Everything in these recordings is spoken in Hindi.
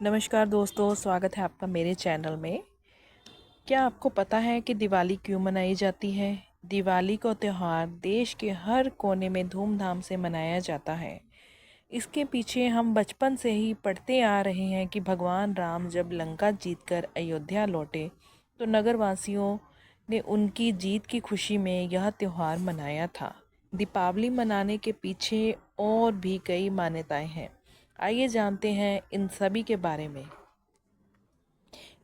नमस्कार दोस्तों, स्वागत है आपका मेरे चैनल में। क्या आपको पता है कि दिवाली क्यों मनाई जाती है? दिवाली का त्यौहार देश के हर कोने में धूमधाम से मनाया जाता है। इसके पीछे हम बचपन से ही पढ़ते आ रहे हैं कि भगवान राम जब लंका जीतकर अयोध्या लौटे तो नगरवासियों ने उनकी जीत की खुशी में यह त्यौहार मनाया था। दीपावली मनाने के पीछे और भी कई मान्यताएं हैं। आइए जानते हैं इन सभी के बारे में।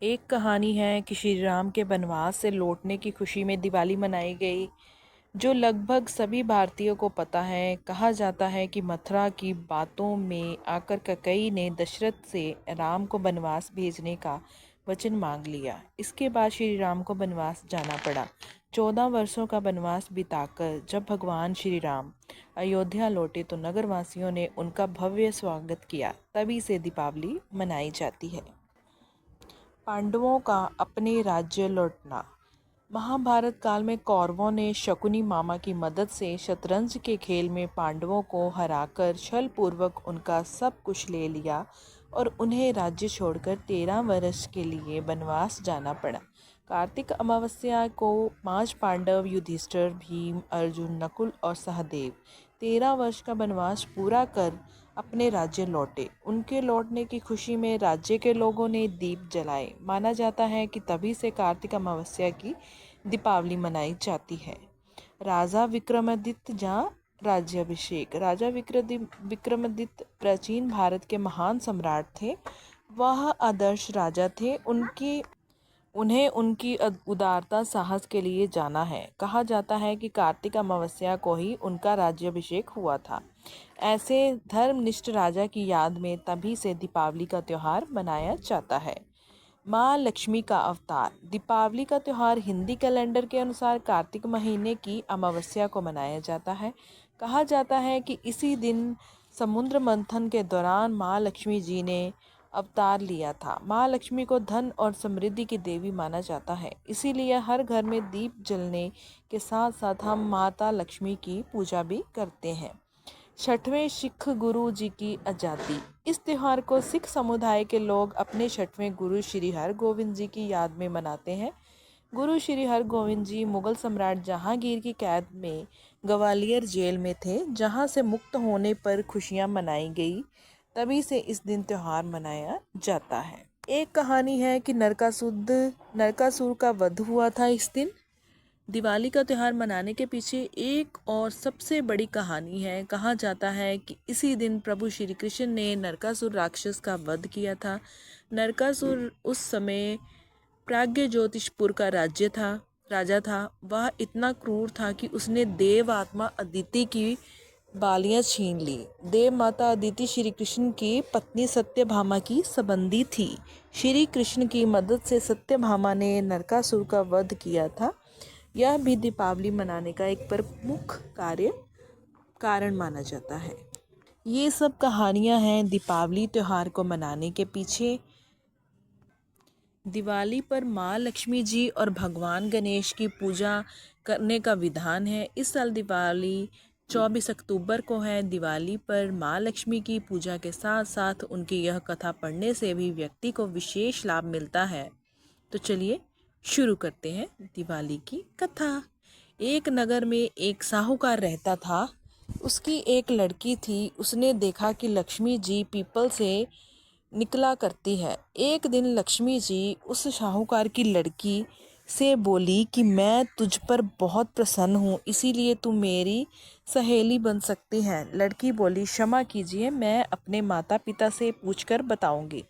एक कहानी है कि श्री राम के वनवास से लौटने की खुशी में दिवाली मनाई गई, जो लगभग सभी भारतीयों को पता है। कहा जाता है कि मथुरा की बातों में आकर कैकेयी ने दशरथ से राम को वनवास भेजने का वचन मांग लिया। इसके बाद श्री राम को वनवास जाना पड़ा। 14 वर्षों का वनवास बिताकर जब भगवान श्री राम अयोध्या लौटे तो नगरवासियों ने उनका भव्य स्वागत किया। तभी से दीपावली मनाई जाती है। पांडवों का अपने राज्य लौटना। महाभारत काल में कौरवों ने शकुनी मामा की मदद से शतरंज के खेल में पांडवों को हराकर छल पूर्वक उनका सब कुछ ले लिया और उन्हें राज्य छोड़कर 13 वर्ष के लिए वनवास जाना पड़ा। कार्तिक अमावस्या को 5 पांडव युधिष्ठिर, भीम, अर्जुन, नकुल और सहदेव 13 वर्ष का वनवास पूरा कर अपने राज्य लौटे। उनके लौटने की खुशी में राज्य के लोगों ने दीप जलाए। माना जाता है कि तभी से कार्तिक अमावस्या की दीपावली मनाई जाती है। राजा विक्रमादित्य जा राज्याभिषेक। राजा विक्रमादित्य प्राचीन भारत के महान सम्राट थे। वह आदर्श राजा थे। उन्हें उनकी उदारता साहस के लिए जाना है। कहा जाता है कि कार्तिक अमावस्या को ही उनका राज्याभिषेक हुआ था। ऐसे धर्मनिष्ठ राजा की याद में तभी से दीपावली का त्यौहार मनाया जाता है। माँ लक्ष्मी का अवतार। दीपावली का त्यौहार हिंदी कैलेंडर के अनुसार कार्तिक महीने की अमावस्या को मनाया जाता है। कहा जाता है कि इसी दिन समुद्र मंथन के दौरान माँ लक्ष्मी जी ने अवतार लिया था। माँ लक्ष्मी को धन और समृद्धि की देवी माना जाता है, इसीलिए हर घर में दीप जलने के साथ साथ हम माता लक्ष्मी की पूजा भी करते हैं। छठवें सिख गुरु जी की आज़ादी। इस त्यौहार को सिख समुदाय के लोग अपने छठवें गुरु श्री हरगोविंद जी की याद में मनाते हैं। गुरु श्री हरगोविंद जी मुगल सम्राट जहांगीर की कैद में ग्वालियर जेल में थे, जहां से मुक्त होने पर खुशियां मनाई गई। तभी से इस दिन त्यौहार मनाया जाता है। एक कहानी है कि नरकासुर का वध हुआ था इस दिन। दिवाली का त्यौहार मनाने के पीछे एक और सबसे बड़ी कहानी है। कहा जाता है कि इसी दिन प्रभु श्री कृष्ण ने नरकासुर राक्षस का वध किया था। नरकासुर उस समय प्राग्ञ ज्योतिषपुर का राजा था। वह इतना क्रूर था कि उसने देव आत्मा अदिति की बालियां छीन ली। देव माता अदिति श्री कृष्ण की पत्नी सत्यभामा की संबंधी थी। श्री कृष्ण की मदद से सत्यभामा ने नरकासुर का वध किया था। यह भी दीपावली मनाने का एक प्रमुख कारण माना जाता है। ये सब कहानियां हैं दीपावली त्यौहार को मनाने के पीछे। दिवाली पर माँ लक्ष्मी जी और भगवान गणेश की पूजा करने का विधान है। इस साल दिवाली 24 अक्टूबर को है। दिवाली पर माँ लक्ष्मी की पूजा के साथ साथ उनकी यह कथा पढ़ने से भी व्यक्ति को विशेष लाभ मिलता है। तो चलिए शुरू करते हैं दिवाली की कथा। एक नगर में एक साहूकार रहता था। उसकी एक लड़की थी। उसने देखा कि लक्ष्मी जी पीपल से निकला करती है। एक दिन लक्ष्मी जी उस साहूकार की लड़की से बोली कि मैं तुझ पर बहुत प्रसन्न हूँ, इसीलिए तू मेरी सहेली बन सकती है। लड़की बोली, क्षमा कीजिए, मैं अपने माता पिता से पूछकर बताऊंगी।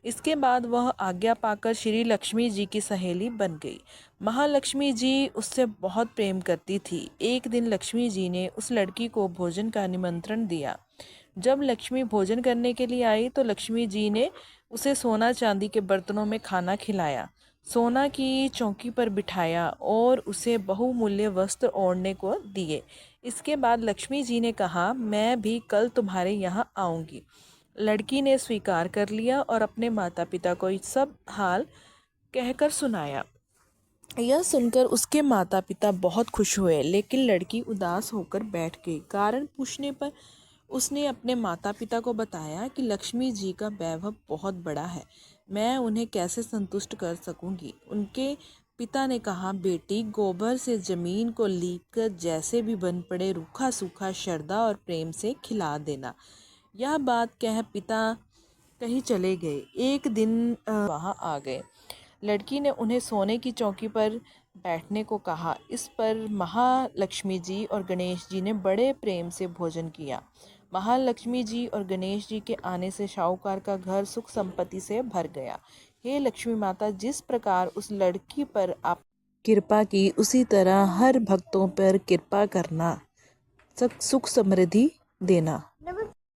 इसके बाद वह आज्ञा पाकर श्री लक्ष्मी जी की सहेली बन गई। महालक्ष्मी जी उससे बहुत प्रेम करती थी। एक दिन लक्ष्मी जी ने उस लड़की को भोजन का निमंत्रण दिया। जब लक्ष्मी भोजन करने के लिए आई तो लक्ष्मी जी ने उसे सोना चांदी के बर्तनों में खाना खिलाया, सोना की चौकी पर बिठाया और उसे बहुमूल्य वस्त्र ओढ़ने को दिए। इसके बाद लक्ष्मी जी ने कहा, मैं भी कल तुम्हारे यहाँ आऊँगी। लड़की ने स्वीकार कर लिया और अपने माता पिता को सब हाल कहकर सुनाया। यह सुनकर उसके माता पिता बहुत खुश हुए, लेकिन लड़की उदास होकर बैठ गई। कारण पूछने पर उसने अपने माता पिता को बताया कि लक्ष्मी जी का वैभव बहुत बड़ा है, मैं उन्हें कैसे संतुष्ट कर सकूंगी। उनके पिता ने कहा, बेटी, गोबर से जमीन को लीपकर जैसे भी बन पड़े रूखा सूखा श्रद्धा और प्रेम से खिला देना। यह बात कह पिता कहीं चले गए। एक दिन वहाँ आ गए। लड़की ने उन्हें सोने की चौकी पर बैठने को कहा। इस पर महालक्ष्मी जी और गणेश जी ने बड़े प्रेम से भोजन किया। महालक्ष्मी जी और गणेश जी के आने से शाहूकार का घर सुख संपत्ति से भर गया। हे लक्ष्मी माता, जिस प्रकार उस लड़की पर आप कृपा की, उसी तरह हर भक्तों पर कृपा करना, सुख समृद्धि देना।